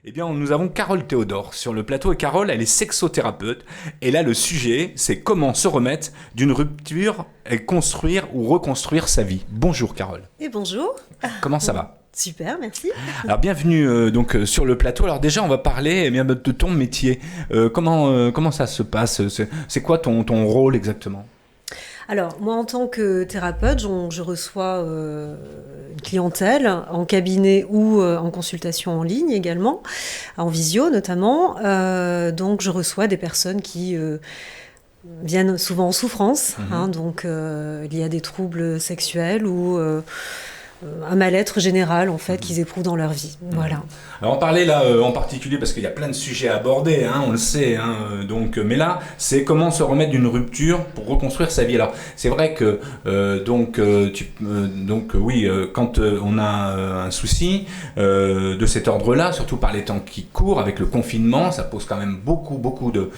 Eh bien, nous avons Carole Théodore sur le plateau et Carole, elle est sexothérapeute. Et là, le sujet, c'est comment se remettre d'une rupture et construire ou reconstruire sa vie. Bonjour Carole. Et bonjour. Comment ça va? Super, merci. Alors bienvenue sur le plateau. Alors déjà, on va parler de ton métier. Comment ça se passe? C'est quoi ton rôle exactement? Alors, moi, en tant que thérapeute, je reçois une clientèle en cabinet ou en consultation en ligne également, en visio notamment. Donc, je reçois des personnes qui viennent souvent en souffrance, donc liées à des troubles sexuels ou un mal-être général en fait qu'ils éprouvent dans leur vie. Voilà. Alors on parlait là en particulier parce qu'il y a plein de sujets à aborder, on le sait, mais là c'est comment se remettre d'une rupture pour reconstruire sa vie. Alors c'est vrai que quand on a un souci de cet ordre-là, surtout par les temps qui courent avec le confinement, ça pose quand même beaucoup de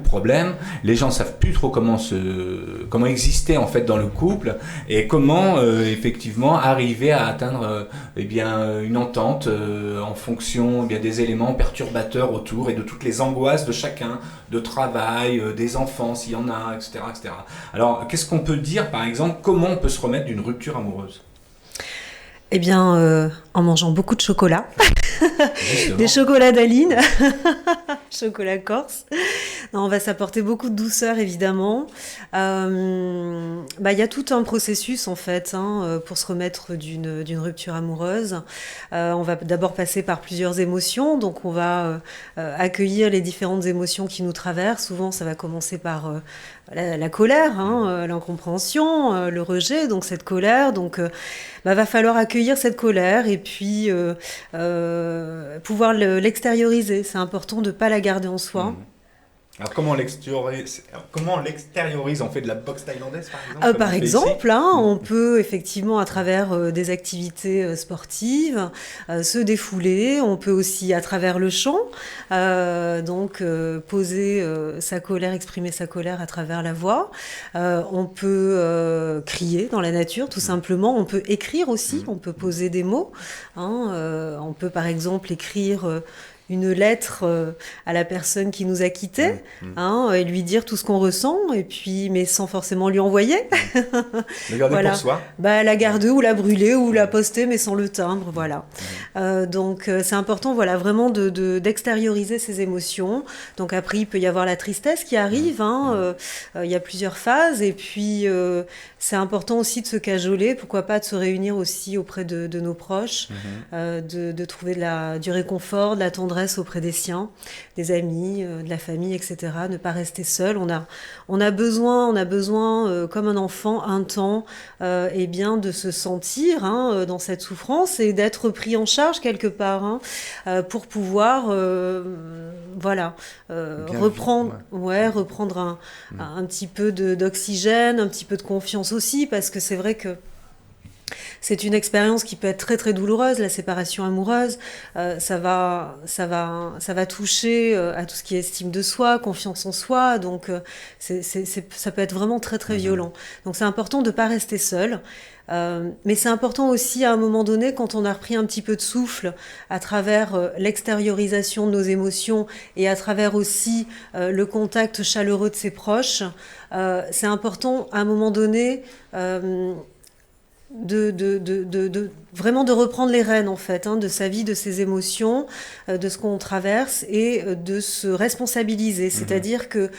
problèmes. Les gens savent plus trop comment exister en fait dans le couple et comment effectivement arriver à atteindre une entente en fonction des éléments perturbateurs autour et de toutes les angoisses de chacun, de travail, des enfants s'il y en a, etc., etc. Alors, qu'est-ce qu'on peut dire, par exemple, comment on peut se remettre d'une rupture amoureuse? Eh bien, en mangeant beaucoup de chocolat. Des chocolats d'Aline, chocolat corse. Non, on va s'apporter beaucoup de douceur évidemment. Y a tout un processus en fait pour se remettre d'une rupture amoureuse. On va d'abord passer par plusieurs émotions, donc on va accueillir les différentes émotions qui nous traversent. Souvent, ça va commencer par la colère, l'incompréhension, le rejet. Donc cette colère, va falloir accueillir cette colère et puis pouvoir l'extérioriser. C'est important de ne pas la garder en soi. Alors comment on l'extériorise? On fait de la boxe thaïlandaise par exemple? Par exemple, on peut effectivement à travers des activités sportives se défouler. On peut aussi à travers le chant, poser sa colère, exprimer sa colère à travers la voix. On peut crier dans la nature tout simplement. On peut écrire aussi, on peut poser des mots. On peut par exemple écrire une lettre à la personne qui nous a quittés, et lui dire tout ce qu'on ressent, et puis, mais sans forcément lui envoyer. Le garder pour soi. La garder ou la brûler ou la poster, mais sans le timbre, voilà. C'est important, vraiment d'extérioriser ses émotions. Donc après, il peut y avoir la tristesse qui arrive. Il y a plusieurs phases, et puis c'est important aussi de se cajoler. Pourquoi pas de se réunir aussi auprès de nos proches, de trouver du réconfort, de la tendresse auprès des siens, des amis, de la famille, etc. Ne pas rester seul. On a besoin, comme un enfant, un temps, de se sentir dans cette souffrance et d'être pris en charge quelque part, pour pouvoir, reprendre un petit peu d'oxygène, un petit peu de confiance aussi, parce que c'est vrai que c'est une expérience qui peut être très très douloureuse, la séparation amoureuse. Ça va toucher à tout ce qui est estime de soi, confiance en soi. Donc ça peut être vraiment très très violent. Donc c'est important de ne pas rester seul. Mais c'est important aussi à un moment donné, quand on a repris un petit peu de souffle à travers l'extériorisation de nos émotions et à travers aussi le contact chaleureux de ses proches, c'est important à un moment donné vraiment de reprendre les rênes en fait, de sa vie, de ses émotions, de ce qu'on traverse et de se responsabiliser. C'est-à-dire que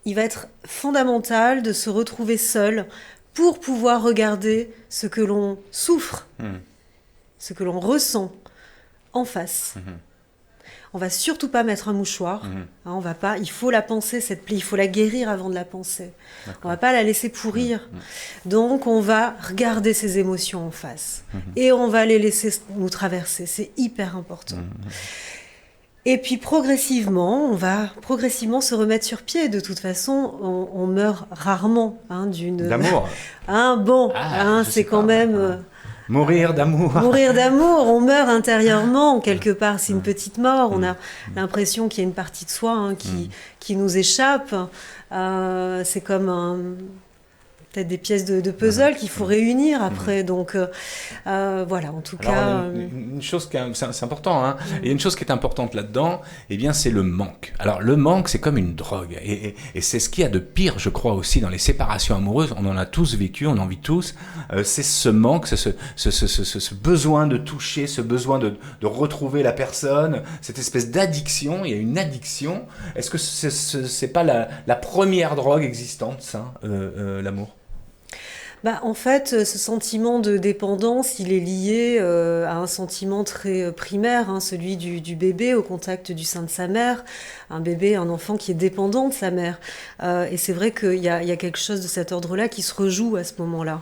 il va être fondamental de se retrouver seul pour pouvoir regarder ce que l'on souffre, ce que l'on ressent en face. On va surtout pas mettre un mouchoir. On va pas. Il faut la penser, cette plaie. Il faut la guérir avant de la penser. D'accord. On va pas la laisser pourrir. Donc on va regarder ses émotions en face et on va les laisser nous traverser. C'est hyper important. Et puis progressivement, on va se remettre sur pied. De toute façon, on meurt rarement d'amour. C'est quand même. Mourir d'amour. Mourir d'amour, on meurt intérieurement, quelque part, c'est une petite mort. On a l'impression qu'il y a une partie de soi qui nous échappe. C'est comme peut-être des pièces de puzzle qu'il faut réunir après. Donc voilà, en tout cas... Une chose c'est important, hein. Il y a une chose qui est importante là-dedans, eh bien, c'est le manque. Alors, le manque, c'est comme une drogue. Et c'est ce qu'il y a de pire, je crois, aussi dans les séparations amoureuses. On en a tous vécu, on en vit tous. C'est ce manque, ce besoin de toucher, ce besoin de retrouver la personne, cette espèce d'addiction. Il y a une addiction. Est-ce que c'est pas la première drogue existante, ça, l'amour? En fait, ce sentiment de dépendance, il est lié à un sentiment très primaire, hein, celui du bébé au contact du sein de sa mère. Un bébé, un enfant qui est dépendant de sa mère. Et c'est vrai qu'il y a quelque chose de cet ordre-là qui se rejoue à ce moment-là.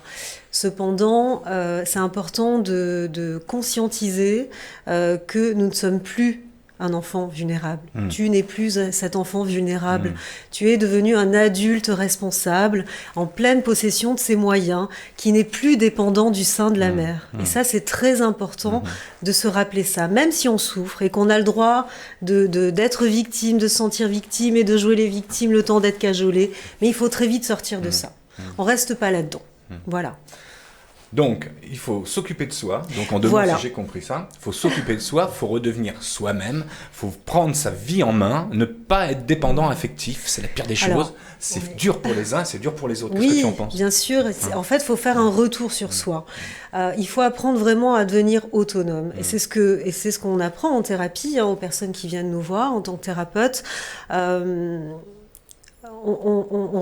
Cependant, c'est important de conscientiser que nous ne sommes plus un enfant vulnérable. Tu n'es plus cet enfant vulnérable. Tu es devenu un adulte responsable, en pleine possession de ses moyens, qui n'est plus dépendant du sein de la mère. Et ça, c'est très important de se rappeler ça. Même si on souffre et qu'on a le droit d'être victime, de se sentir victime et de jouer les victimes le temps d'être cajolé, mais il faut très vite sortir de ça. On reste pas là-dedans. Voilà. Donc, il faut s'occuper de soi. Donc, en deux mots, si j'ai compris ça, il faut s'occuper de soi, il faut redevenir soi-même, il faut prendre sa vie en main, ne pas être dépendant affectif, c'est la pire des choses. C'est dur pour les uns, c'est dur pour les autres. Qu'est-ce que tu en penses ? Oui, bien sûr. En fait, il faut faire un retour sur soi. Il faut apprendre vraiment à devenir autonome. Et c'est ce qu'on apprend en thérapie, hein, aux personnes qui viennent nous voir en tant que thérapeute. On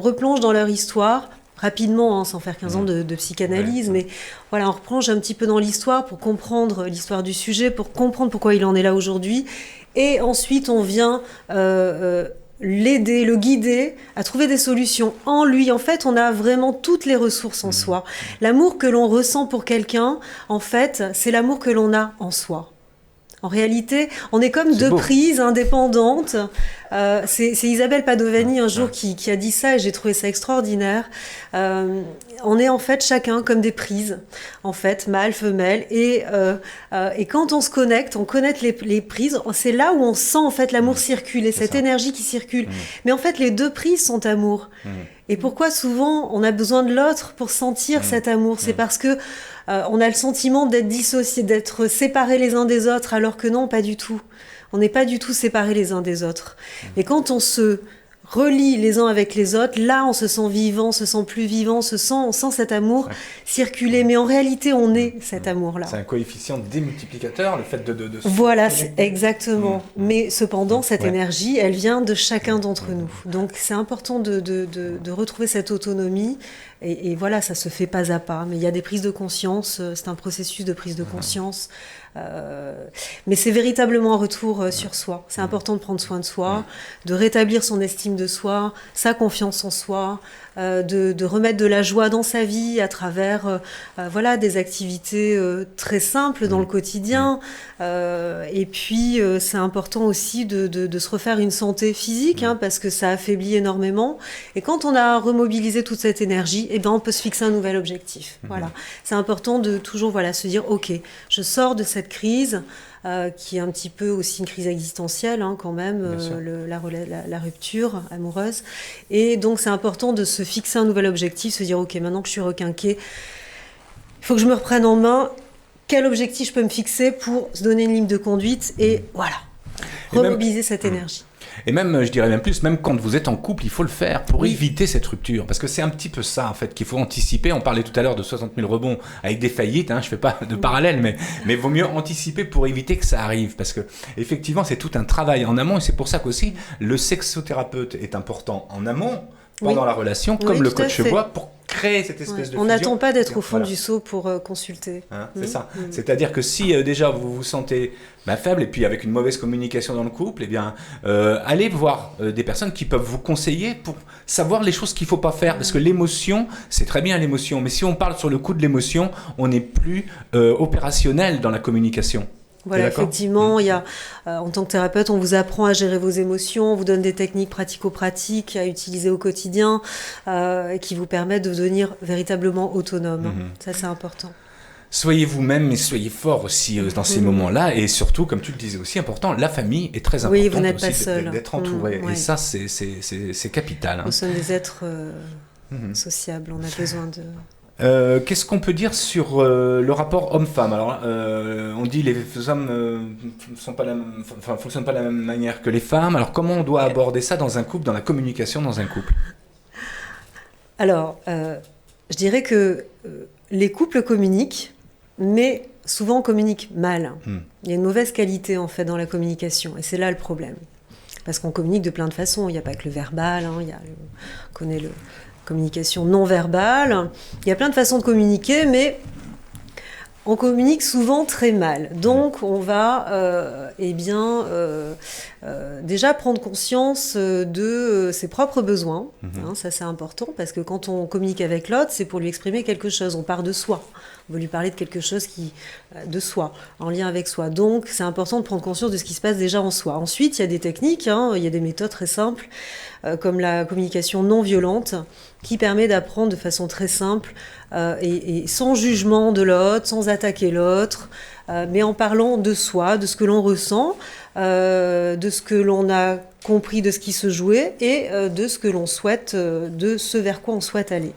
replonge dans leur histoire rapidement, hein, sans faire 15 ans de psychanalyse, mais voilà, on replonge un petit peu dans l'histoire pour comprendre l'histoire du sujet, pour comprendre pourquoi il en est là aujourd'hui, et ensuite on vient l'aider, le guider à trouver des solutions en lui. En fait, on a vraiment toutes les ressources en soi. L'amour que l'on ressent pour quelqu'un, en fait, c'est l'amour que l'on a en soi. En réalité, on est comme deux prises indépendantes. C'est Isabelle Padovani un jour qui a dit ça et j'ai trouvé ça extraordinaire. On est en fait chacun comme des prises, en fait, mâle, femelle. Et quand on se connecte, on connecte les prises. C'est là où on sent en fait l'amour circuler, cette énergie qui circule. Mais en fait, les deux prises sont amour. Et pourquoi souvent on a besoin de l'autre pour sentir cet amour ? C'est parce que on a le sentiment d'être dissociés, d'être séparés les uns des autres, alors que non, pas du tout. On n'est pas du tout séparés les uns des autres. Et quand on se relie les uns avec les autres, là on se sent vivant, on se sent plus vivant, on sent cet amour circuler. Mais en réalité, on est cet amour-là. C'est un coefficient démultiplicateur, le fait de voilà, exactement. Mais cependant, cette énergie, elle vient de chacun d'entre nous. Donc c'est important de retrouver cette autonomie. Et voilà, ça se fait pas à pas. Mais il y a des prises de conscience, c'est un processus de prise de conscience. Mais c'est véritablement un retour sur soi. C'est important de prendre soin de soi, de rétablir son estime de soi, sa confiance en soi, de remettre de la joie dans sa vie à travers voilà, des activités très simples dans le quotidien. Et puis, c'est important aussi de se refaire une santé physique, hein, parce que ça affaiblit énormément. Et quand on a remobilisé toute cette énergie, eh ben, on peut se fixer un nouvel objectif. Voilà. C'est important de toujours se dire, OK, je sors de cette crise, qui est un petit peu aussi une crise existentielle, hein, quand même, la rupture amoureuse. Et donc, c'est important de se fixer un nouvel objectif, se dire, OK, maintenant que je suis requinquée, il faut que je me reprenne en main. Quel objectif je peux me fixer pour se donner une ligne de conduite et voilà, remobiliser cette énergie. Et même, je dirais même plus, même quand vous êtes en couple, il faut le faire pour éviter cette rupture. Parce que c'est un petit peu ça, en fait, qu'il faut anticiper. On parlait tout à l'heure de 60 000 rebonds avec des faillites, hein, je fais pas de parallèle, mais vaut mieux anticiper pour éviter que ça arrive. Parce que, effectivement, c'est tout un travail en amont et c'est pour ça qu'aussi, le sexothérapeute est important en amont, pendant la relation, comme le coach bois, pour créer cette espèce de fusion. On n'attend pas d'être au fond du seau pour consulter. Hein, c'est ça. C'est-à-dire que si déjà vous vous sentez faible et puis avec une mauvaise communication dans le couple, eh bien, allez voir des personnes qui peuvent vous conseiller pour savoir les choses qu'il ne faut pas faire. Parce que l'émotion, c'est très bien l'émotion, mais si on parle sur le coup de l'émotion, on n'est plus opérationnel dans la communication. Voilà, effectivement, il y a, en tant que thérapeute, on vous apprend à gérer vos émotions, on vous donne des techniques pratico-pratiques à utiliser au quotidien qui vous permettent de devenir véritablement autonome. Ça, c'est important. Soyez vous-même, mais soyez fort aussi dans ces moments-là. Et surtout, comme tu le disais aussi, important, la famille est très importante vous n'êtes aussi pas seul. D'être entouré. Et ça, c'est capital. Nous sommes des êtres sociable. On a besoin de... Qu'est-ce qu'on peut dire sur le rapport homme-femme? Alors, on dit les hommes fonctionnent pas de la même manière que les femmes. Alors, comment on doit aborder ça dans un couple, dans la communication dans un couple? Alors, je dirais que les couples communiquent, mais souvent on communique mal. Il y a une mauvaise qualité en fait dans la communication, et c'est là le problème. Parce qu'on communique de plein de façons. Il n'y a pas que le verbal, on connaît la communication non verbale. Il y a plein de façons de communiquer, mais on communique souvent très mal. Donc, on va déjà prendre conscience de ses propres besoins. Ça, c'est important, parce que quand on communique avec l'autre, c'est pour lui exprimer quelque chose. On part de soi. On veut lui parler de quelque chose de soi, en lien avec soi. Donc, c'est important de prendre conscience de ce qui se passe déjà en soi. Ensuite, il y a des techniques, il y a des méthodes très simples, comme la communication non violente, qui permet d'apprendre de façon très simple et sans jugement de l'autre, sans attaquer l'autre, mais en parlant de soi, de ce que l'on ressent, de ce que l'on a compris de ce qui se jouait et de ce que l'on souhaite, de ce vers quoi on souhaite aller.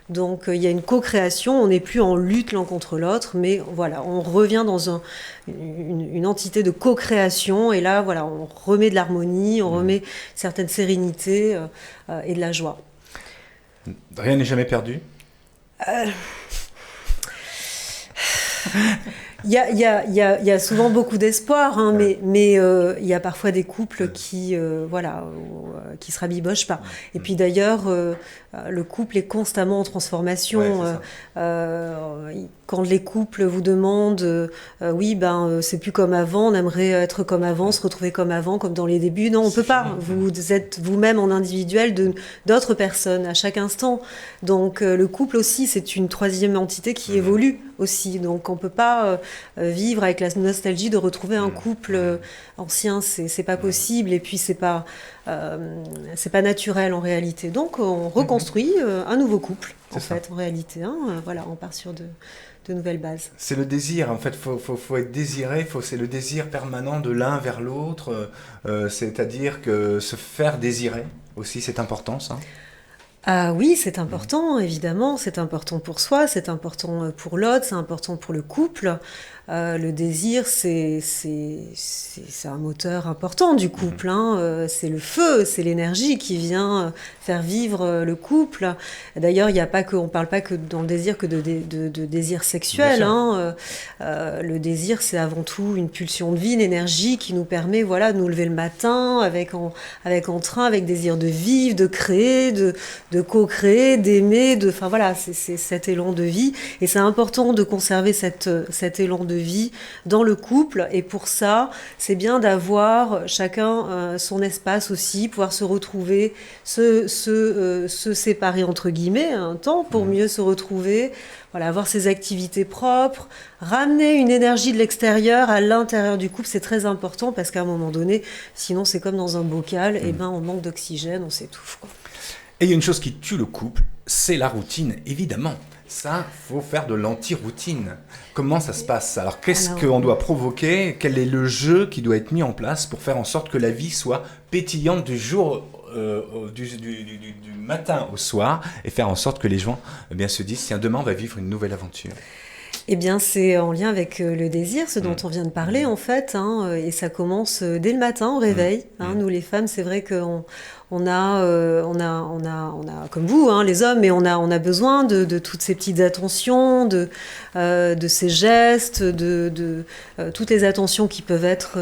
Donc il y a une co-création, on n'est plus en lutte l'un contre l'autre, mais voilà, on revient dans une entité de co-création, et là voilà, on remet de l'harmonie, on remet certaine sérénité et de la joie. Rien n'est jamais perdu. Il y a souvent beaucoup d'espoir, mais il y a parfois des couples qui se rabibochent pas. Et puis d'ailleurs, le couple est constamment en transformation. Quand les couples vous demandent, c'est plus comme avant, on aimerait être comme avant, se retrouver comme avant, comme dans les débuts. Non, on peut pas. Vous êtes vous-même en individuel d'autres personnes à chaque instant. Donc le couple aussi, c'est une troisième entité qui évolue aussi. Donc on peut pas vivre avec la nostalgie de retrouver un couple ancien, c'est pas possible, et puis c'est pas naturel en réalité. Donc on reconstruit un nouveau couple en réalité. On part sur de nouvelles bases. C'est le désir, en fait, faut être désiré, c'est le désir permanent de l'un vers l'autre, c'est-à-dire que se faire désirer aussi, c'est important ça. Ah oui, c'est important, évidemment, c'est important pour soi, c'est important pour l'autre, c'est important pour le couple. Le désir, c'est un moteur important du couple. C'est le feu, c'est l'énergie qui vient faire vivre le couple. D'ailleurs, on parle pas que dans le désir que de désir sexuel. Le désir, c'est avant tout une pulsion de vie, une énergie qui nous permet, de nous lever le matin avec entrain, avec désir de vivre, de créer, de co-créer, d'aimer, c'est cet élan de vie. Et c'est important de conserver cet élan de vie dans le couple, et pour ça c'est bien d'avoir chacun son espace aussi, pouvoir se retrouver, se séparer entre guillemets un temps pour mieux se retrouver, avoir ses activités propres, ramener une énergie de l'extérieur à l'intérieur du couple, c'est très important, parce qu'à un moment donné, sinon c'est comme dans un bocal, on manque d'oxygène, on s'étouffe quoi. Et il y a une chose qui tue le couple, c'est la routine, évidemment. Ça, faut faire de l'anti-routine. Comment ça se passe? Alors, qu'est-ce qu'on doit provoquer? Quel est le jeu qui doit être mis en place pour faire en sorte que la vie soit pétillante du jour, du matin au soir, et faire en sorte que les gens se disent, tiens, demain on va vivre une nouvelle aventure? Eh bien, c'est en lien avec le désir, ce dont on vient de parler en fait, et ça commence dès le matin au réveil. Nous, les femmes, c'est vrai qu'on a, comme vous, les hommes, mais on a besoin de toutes ces petites attentions, de ces gestes, de toutes les attentions qui peuvent être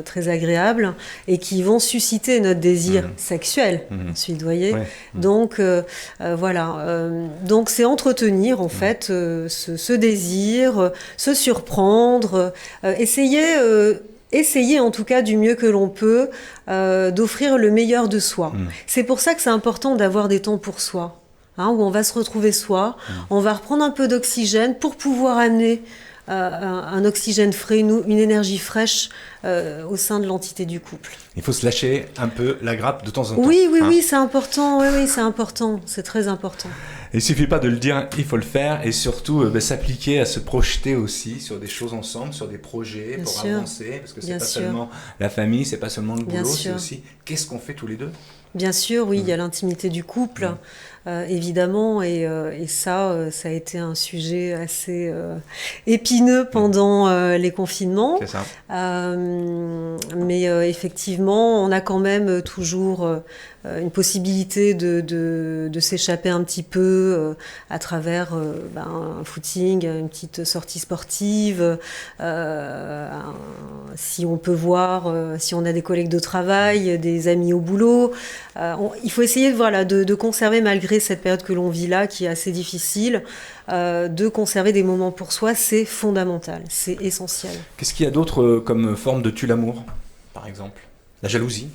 très agréables et qui vont susciter notre désir sexuel. Ensuite, vous voyez. Donc donc c'est entretenir en fait ce désir, se surprendre, essayer en tout cas du mieux que l'on peut d'offrir le meilleur de soi. C'est pour ça que c'est important d'avoir des temps pour soi, où on va se retrouver soi, on va reprendre un peu d'oxygène pour pouvoir amener un oxygène frais, une énergie fraîche au sein de l'entité du couple. Il faut se lâcher un peu la grappe de temps en temps. Oui, c'est important, c'est important, c'est très important. Il ne suffit pas de le dire, il faut le faire, et surtout s'appliquer à se projeter aussi sur des choses ensemble, sur des projets avancer, parce que c'est pas seulement la famille, c'est pas seulement le boulot, c'est aussi qu'est-ce qu'on fait tous les deux. Bien sûr, oui, il y a l'intimité du couple, évidemment, et ça a été un sujet assez épineux pendant les confinements. C'est ça. Mais effectivement, on a quand même toujours une possibilité de s'échapper un petit peu à travers un footing, une petite sortie sportive, si on peut voir, si on a des collègues de travail, des amis au boulot. Il faut essayer de conserver, malgré cette période que l'on vit là, qui est assez difficile, de conserver des moments pour soi. C'est fondamental, c'est essentiel. Qu'est-ce qu'il y a d'autre comme forme de tue-l'amour, par exemple? La jalousie?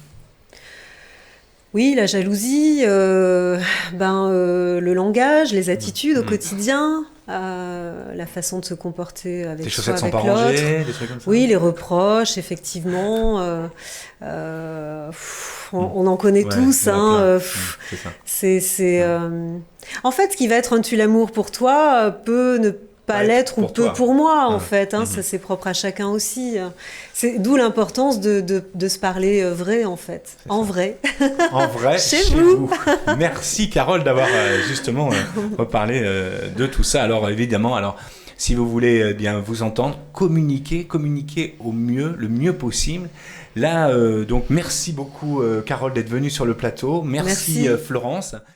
Oui, la jalousie, le langage, les attitudes au quotidien, la façon de se comporter avec Des soi, chaussettes sans avec pas l'autre. rangées, des trucs comme ça? Oui, les reproches, effectivement. On en connaît tous. Il y en a plein. C'est ça. En fait, ce qui va être un tue-l'amour pour toi peut ne pas l'être ou pour peu toi. pour moi, en fait. Ça, c'est propre à chacun aussi. C'est d'où l'importance de se parler vrai, en fait. En vrai. En vrai, Chez vous. Merci, Carole, d'avoir justement reparlé de tout ça. Alors, évidemment, si vous voulez bien vous entendre, communiquez au mieux, le mieux possible. Là, donc, merci beaucoup, Carole, d'être venue sur le plateau. Merci. Florence.